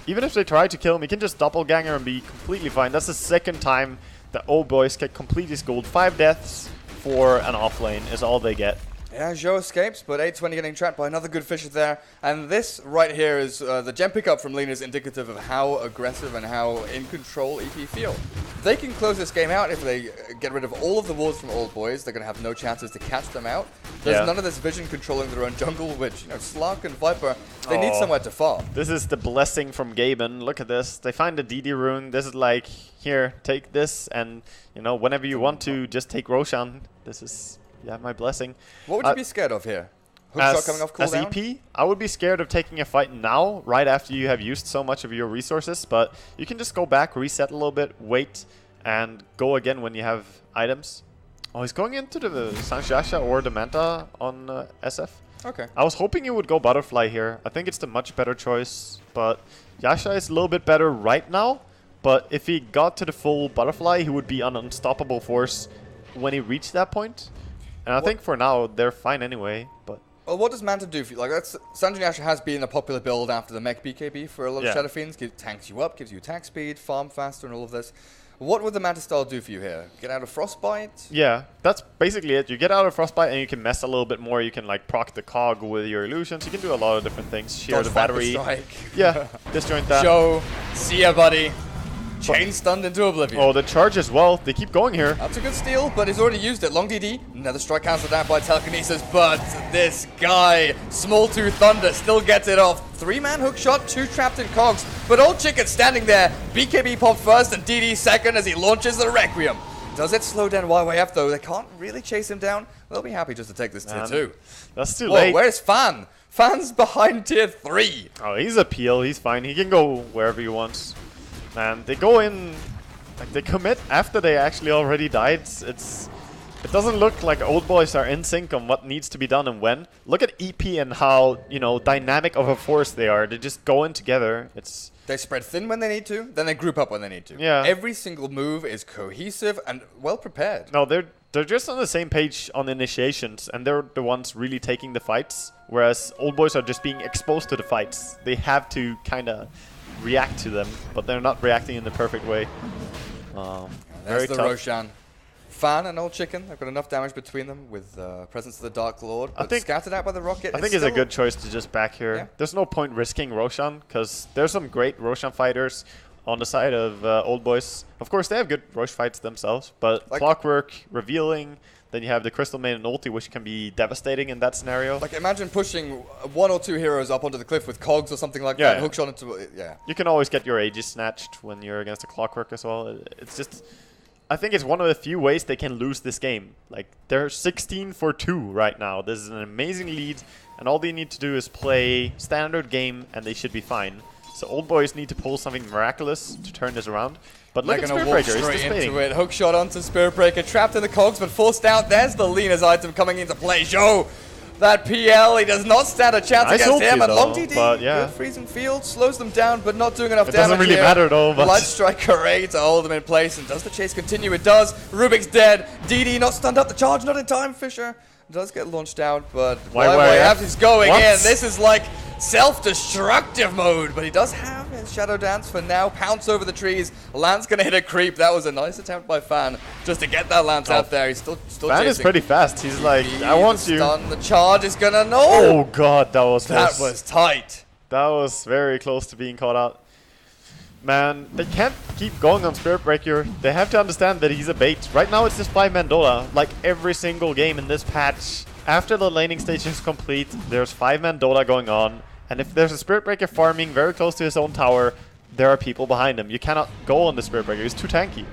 Even if they try to kill him, he can just doppelganger and be completely fine. That's the second time that Old Boys get completely schooled. 5 deaths for an offlane is all they get. Yeah, Zhou escapes, but 820 getting trapped by another good Fisher there. And this right here is the gem pickup from Lina is indicative of how aggressive and how in control EP feel. They can close this game out if they get rid of all of the wards from Old Boys. They're going to have no chances to catch them out. There's none of this vision controlling their own jungle, which, you know, Slark and Viper, they need somewhere to farm. This is the blessing from Gaben. Look at this. They find the DD rune. This is like, here, take this, and, you know, whenever you want to, just take Roshan. This is... yeah, my blessing. What would you be scared of here? Hookshot coming off cooldown? As EP, I would be scared of taking a fight now, right after you have used so much of your resources, but you can just go back, reset a little bit, wait, and go again when you have items. Oh, he's going into the Sanshasha or the Manta on SF. Okay. I was hoping he would go Butterfly here. I think it's the much better choice, but Yasha is a little bit better right now, but if he got to the full Butterfly, he would be an unstoppable force when he reached that point. And I think for now, they're fine anyway, but... Well, what does Manta do for you? Like, that's Sanjay Asher has been a popular build after the mech BKB for a lot of Shadow Fiends. Tanks you up, gives you attack speed, farm faster, and all of this. What would the Manta style do for you here? Get out of Frostbite? Yeah, that's basically it. You get out of Frostbite and you can mess a little bit more. You can, like, proc the cog with your illusions. You can do a lot of different things. Shear Dodge the Viper battery. Strike. Yeah, disjoint that. Show. See ya, buddy. Chain stunned into oblivion. Oh, the charge as well. They keep going here. That's a good steal, but he's already used it. Long DD, another strike cancelled out by telekinesis, but this guy, Small 2 Thunder, still gets it off. 3-man hook shot, 2 trapped in cogs, but Old Chicken standing there. BKB pop first and DD second as he launches the Requiem. Does it slow down YYF though? They can't really chase him down. They'll be happy just to take this tier 2. That's too Whoa, late. where's Fan? Fan's behind tier 3. Oh, he's a peel. He's fine. He can go wherever he wants. Man, they go in, like they commit after they actually already died. It doesn't look like Old Boys are in sync on what needs to be done and when. Look at EP and how, you know, dynamic of a force they are. They just go in together. They spread thin when they need to, then they group up when they need to. Yeah. Every single move is cohesive and well prepared. No, they're just on the same page on initiations, and they're the ones really taking the fights, whereas Old Boys are just being exposed to the fights. They have to kind of react to them, but they're not reacting in the perfect way. There's Very the tough. Roshan. Fan and Old Chicken, they've got enough damage between them with presence of the Dark Lord, but think- scattered out by the rocket. I think it's a good choice to just back here. Yeah. There's no point risking Roshan, because there's some great Roshan fighters on the side of Old Boys. Of course, they have good Rosh fights themselves, but Like- Clockwork, Revealing, then you have the Crystal Maiden ulti, which can be devastating in that scenario. Like, imagine pushing 1 or 2 heroes up onto the cliff with cogs or something like Yeah, that, yeah. hookshot into... Yeah. You can always get your Aegis snatched when you're against a Clockwork as well. It's just... I think it's one of the few ways they can lose this game. Like, they're 16 for 2 right now. This is an amazing lead, and all they need to do is play standard game, and they should be fine. So Old Boys need to pull something miraculous to turn this around. But look They're at going to Spirit walk Breaker, he's straight just into baiting. it. Hookshot onto Spirit Breaker, trapped in the cogs, but forced out. There's the Lena's item coming into play. Joe, that PL, he does not stand a chance Nice against ulti him. And though, Long DD, but yeah. good freezing field, slows them down, but not doing enough It damage doesn't really here. matter though, but... Light Striker A to hold them in place. And does the chase continue? It does. Rubik's dead. DD not stunned up. The charge not in time. Fisher does get launched out, but YYF YYF is going What? in. This is like self-destructive mode, but he does have his Shadow Dance for now. Pounce over the trees. Lance gonna hit a creep. That was a nice attempt by Fan just to get that Lance out there. He's still Fan chasing. is pretty fast. He's like, I want you. The charge is gonna Oh god, that was close. That was tight. That was very close to being caught out. Man, they can't keep going on Spirit Breaker. They have to understand that he's a bait. Right now it's just 5-man Dota, like every single game in this patch. After the laning stage is complete, there's 5-man Dota going on. And if there's a Spirit Breaker farming very close to his own tower, there are people behind him. You cannot go on the Spirit Breaker, he's too tanky.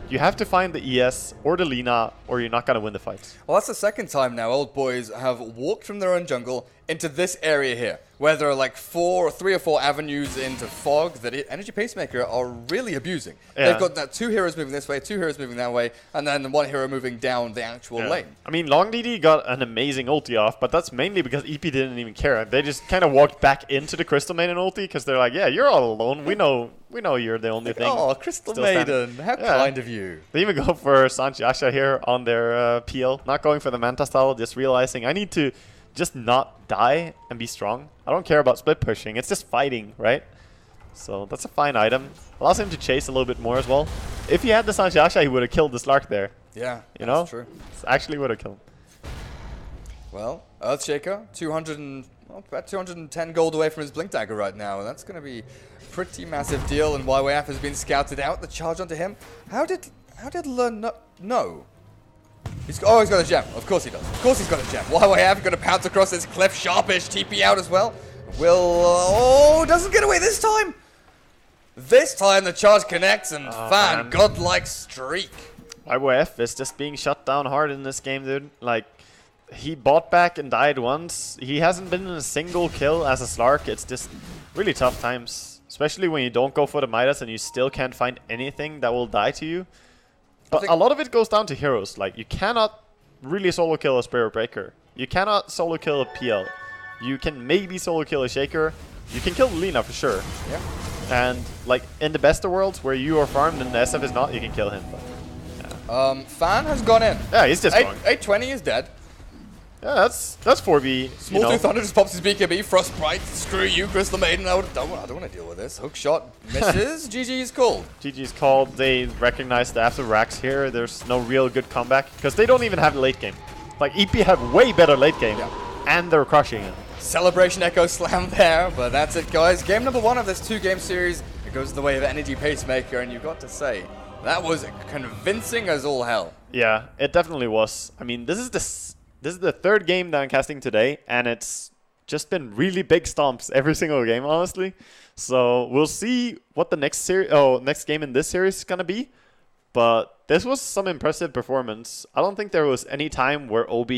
You have to find the ES or the Lina, or you're not going to win the fight. Well, that's the second time now Old Boys have walked from their own jungle into this area here, where there are like 3 or 4 avenues into Fog that Energy Pacemaker are really abusing. Yeah. They've got 2 heroes moving this way, 2 heroes moving that way, and then 1 hero moving down the actual lane. I mean, O1d got an amazing ulti off, but that's mainly because EP didn't even care. They just kind of walked back into the Crystal Maiden ulti because they're like, yeah, you're all alone. We know you're the only thing. Oh, Crystal Maiden, how kind of you. They even go for Sanjiasha here on their PL. Not going for the Manta style, just realizing I need to just not die and be strong. I don't care about split pushing. It's just fighting, right? So that's a fine item. Allows him to chase a little bit more as well. If he had the Sanjiasha, he would have killed the Slark there. Yeah, you know? that's true. Actually would have killed him. Well, Earthshaker, about 210 gold away from his Blink Dagger right now, and that's going to be a pretty massive deal, and YYF has been scouted out. The charge onto him. How did Lun know? He's got a gem. Of course he does. Of course he's got a gem. YYF going to pounce across this cliff. Sharpish TP out as well. Doesn't get away this time. This time the charge connects and Fan, godlike streak. YYF is just being shut down hard in this game, dude. Like, he bought back and died once. He hasn't been in a single kill as a Slark. It's just really tough times. Especially when you don't go for the Midas and you still can't find anything that will die to you. But a lot of it goes down to heroes. Like, you cannot really solo kill a Spirit Breaker. You cannot solo kill a PL. You can maybe solo kill a Shaker. You can kill Lina for sure. Yeah. And, like, in the best of worlds, where you are farmed and the SF is not, you can kill him. But, yeah. Fan has gone in. Yeah, he's just going. 820 is dead. Yeah, that's 4v. Small Thunder just pops his BKB. Frostbite. Screw you, Crystal Maiden. I don't want to deal with this. Hook shot misses. GG's called. GG's called. They recognize that after racks here, there's no real good comeback because they don't even have the late game. Like, EP have way better late game, and they're crushing it. Celebration Echo Slam there, but that's it, guys. Game number 1 of this 2-game series. It goes the way of Energy Pacemaker, and you've got to say, that was convincing as all hell. Yeah, it definitely was. I mean, this is the 3rd game that I'm casting today, and it's just been really big stomps every single game, honestly. So we'll see what the next game in this series is gonna be. But this was some impressive performance. I don't think there was any time where OB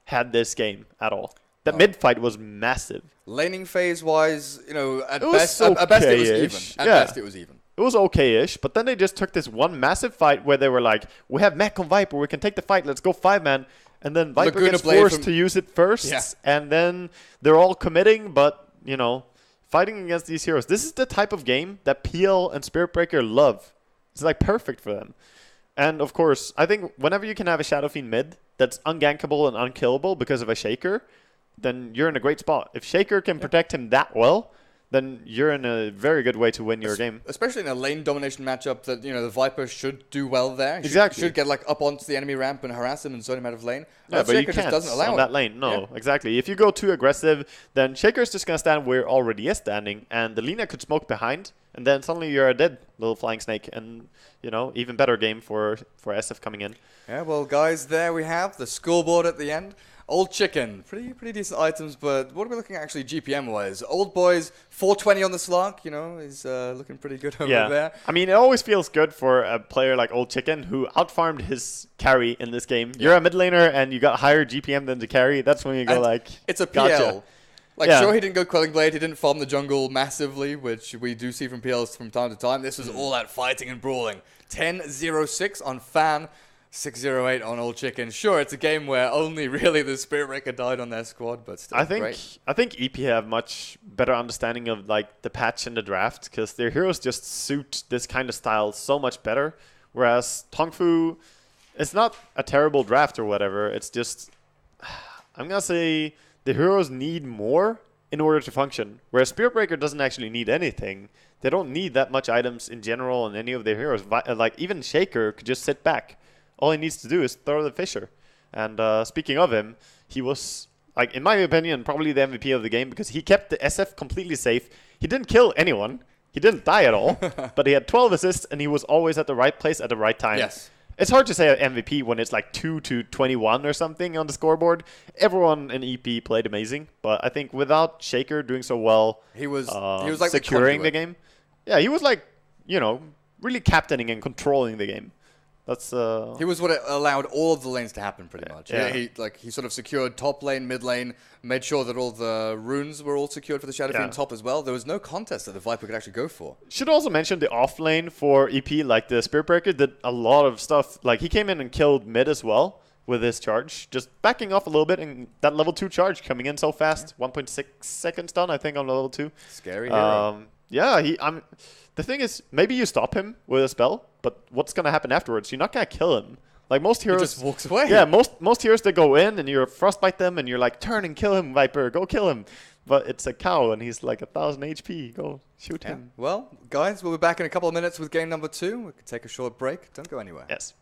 had this game at all. The mid fight was massive. Laning phase wise, at best it was even. At best it was even. It was okay-ish, but then they just took this one massive fight where they were like, we have Mech on Viper, we can take the fight, let's go 5-man. And then Viper gets forced to use it first, and then they're all committing, but, fighting against these heroes. This is the type of game that PL and Spirit Breaker love. It's like perfect for them. And of course, I think whenever you can have a Shadow Fiend mid that's ungankable and unkillable because of a Shaker, then you're in a great spot. If Shaker can protect him that well, then you're in a very good way to win your game. Especially in a lane domination matchup that, the Viper should do well there. Exactly. Should get up onto the enemy ramp and harass him and zone him out of lane. Yeah, but Shaker you can't just doesn't allow on that lane. No, exactly. If you go too aggressive, then Shaker's just going to stand where already is standing, and the Lina could smoke behind, and then suddenly you're a dead little flying snake, and, even better game for SF coming in. Yeah, well, guys, there we have the scoreboard at the end. Old Chicken, pretty decent items, but what are we looking at actually GPM-wise? Old Boys, 420 on the Slark, he's looking pretty good over there. I mean, it always feels good for a player like Old Chicken who outfarmed his carry in this game. You're a mid laner and you got higher GPM than the carry. That's when you go it's a PL. Sure, he didn't go Quelling Blade, he didn't farm the jungle massively, which we do see from PLs from time to time. This was all out fighting and brawling. 10-0-6 on Fan. 608 on Old Chicken. Sure, it's a game where only really the Spirit Breaker died on their squad, but still great. I think EP have much better understanding of the patch and the draft because their heroes just suit this kind of style so much better. Whereas Tongfu, it's not a terrible draft or whatever. It's just I'm gonna say the heroes need more in order to function. Whereas Spirit Breaker doesn't actually need anything. They don't need that much items in general on any of their heroes. Like even Shaker could just sit back. All he needs to do is throw the Fissure. And speaking of him, he was, like, in my opinion, probably the MVP of the game because he kept the SF completely safe. He didn't kill anyone. He didn't die at all. But he had 12 assists and he was always at the right place at the right time. Yes. It's hard to say an MVP when it's like 2-21 or something on the scoreboard. Everyone in EP played amazing, but I think without Shaker doing so well, he was like securing the game. Yeah, he was like, you know, really captaining and controlling the game. That's he was what allowed all of the lanes to happen, pretty much. Yeah. He sort of secured top lane, mid lane, made sure that all the runes were all secured for the Shadow Fiend top as well. There was no contest that the Viper could actually go for. Should also mention the off lane for EP, like the Spirit Breaker did a lot of stuff. Like he came in and killed mid as well with his charge, just backing off a little bit, and that level 2 charge coming in so fast, 1.6 seconds done, I think, on level 2. Scary hero. Yeah, the thing is, maybe you stop him with a spell, but what's going to happen afterwards? You're not going to kill him. Like most heroes... He just walks away. Yeah, most heroes, they go in and you frostbite them and you're like, turn and kill him, Viper, go kill him. But it's a cow and he's like 1,000 HP. Go shoot him. Well, guys, we'll be back in a couple of minutes with game number 2. We can take a short break. Don't go anywhere. Yes.